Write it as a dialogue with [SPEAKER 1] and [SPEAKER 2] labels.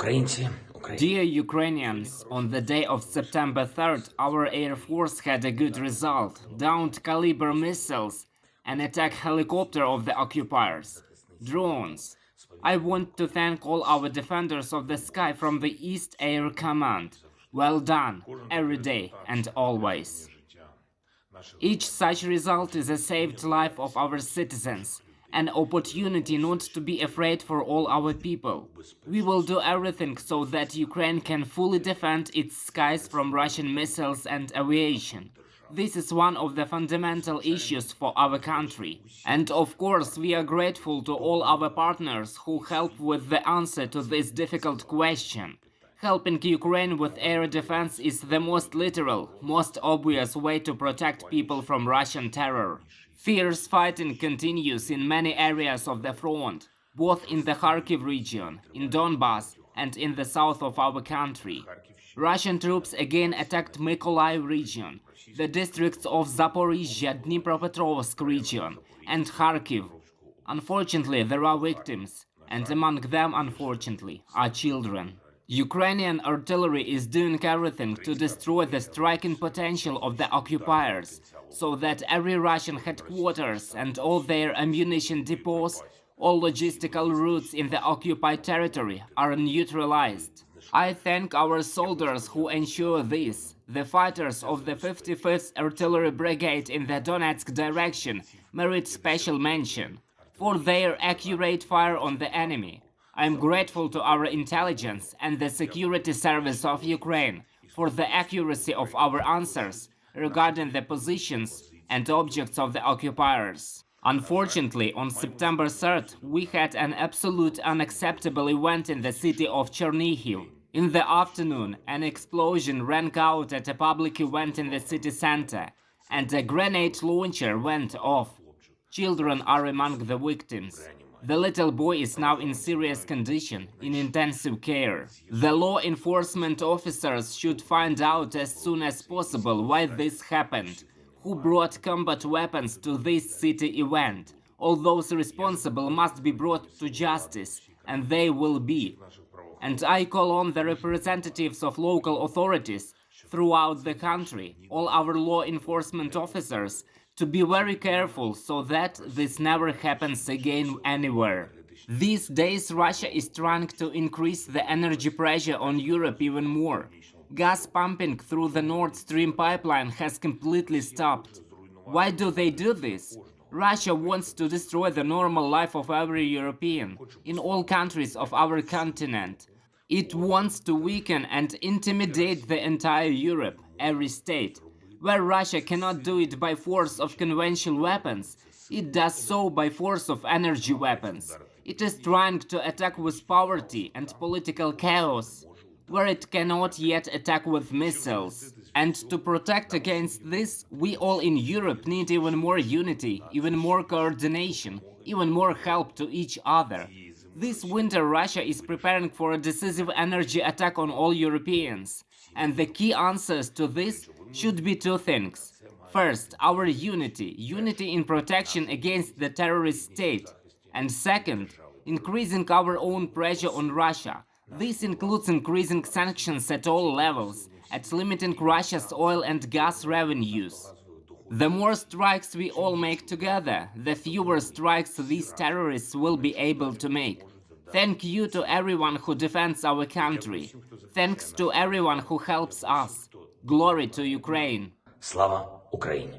[SPEAKER 1] Dear Ukrainians, on the day of September 3rd, our Air Force had a good result. Downed caliber missiles, an attack helicopter of the occupiers, drones. I want to thank all our defenders of the sky from the East Air Command. Well done, every day and always. Each such result is a saved life of our citizens, an opportunity not to be afraid for all our people. We will do everything so that Ukraine can fully defend its skies from Russian missiles and aviation. This is one of the fundamental issues for our country. And of course, we are grateful to all our partners who help with the answer to this difficult question. Helping Ukraine with air defense is the most literal, most obvious way to protect people from Russian terror. Fierce fighting continues in many areas of the front, both in the Kharkiv region, in Donbass, and in the south of our country. Russian troops again attacked Mykolaiv region, the districts of Zaporizhia, Dnipropetrovsk region, and Kharkiv. Unfortunately, there are victims, and among them, unfortunately, are children. Ukrainian artillery is doing everything to destroy the striking potential of the occupiers, so that every Russian headquarters and all their ammunition depots, all logistical routes in the occupied territory are neutralized. I thank our soldiers who ensure this. The fighters of the 55th Artillery Brigade in the Donetsk direction merit special mention for their accurate fire on the enemy. I am grateful to our intelligence and the security service of Ukraine for the accuracy of our answers regarding the positions and objects of the occupiers. Unfortunately, on September 3rd, we had an absolute unacceptable event in the city of Chernihiv. In the afternoon, an explosion rang out at a public event in the city center, and a grenade launcher went off. Children are among the victims. The little boy is now in serious condition, in intensive care. The law enforcement officers should find out as soon as possible why this happened, who brought combat weapons to this city event. All those responsible must be brought to justice, and they will be. And I call on the representatives of local authorities throughout the country, all our law enforcement officers, to be very careful so that this never happens again anywhere. These days Russia is trying to increase the energy pressure on Europe even more. Gas pumping through the Nord Stream pipeline has completely stopped. Why do they do this? Russia wants to destroy the normal life of every European, in all countries of our continent. It wants to weaken and intimidate the entire Europe, every state. Where Russia cannot do it by force of conventional weapons, it does so by force of energy weapons. It is trying to attack with poverty and political chaos, where it cannot yet attack with missiles. And to protect against this, we all in Europe need even more unity, even more coordination, even more help to each other. This winter Russia is preparing for a decisive energy attack on all Europeans. And the key answers to this should be two things. First, our unity in protection against the terrorist state. And second, increasing our own pressure on Russia. This includes increasing sanctions at all levels, at limiting Russia's oil and gas revenues. The more strikes we all make together, the fewer strikes these terrorists will be able to make. Thank you to everyone who defends our country. Thanks to everyone who helps us. Glory to Ukraine.
[SPEAKER 2] Слава Україні!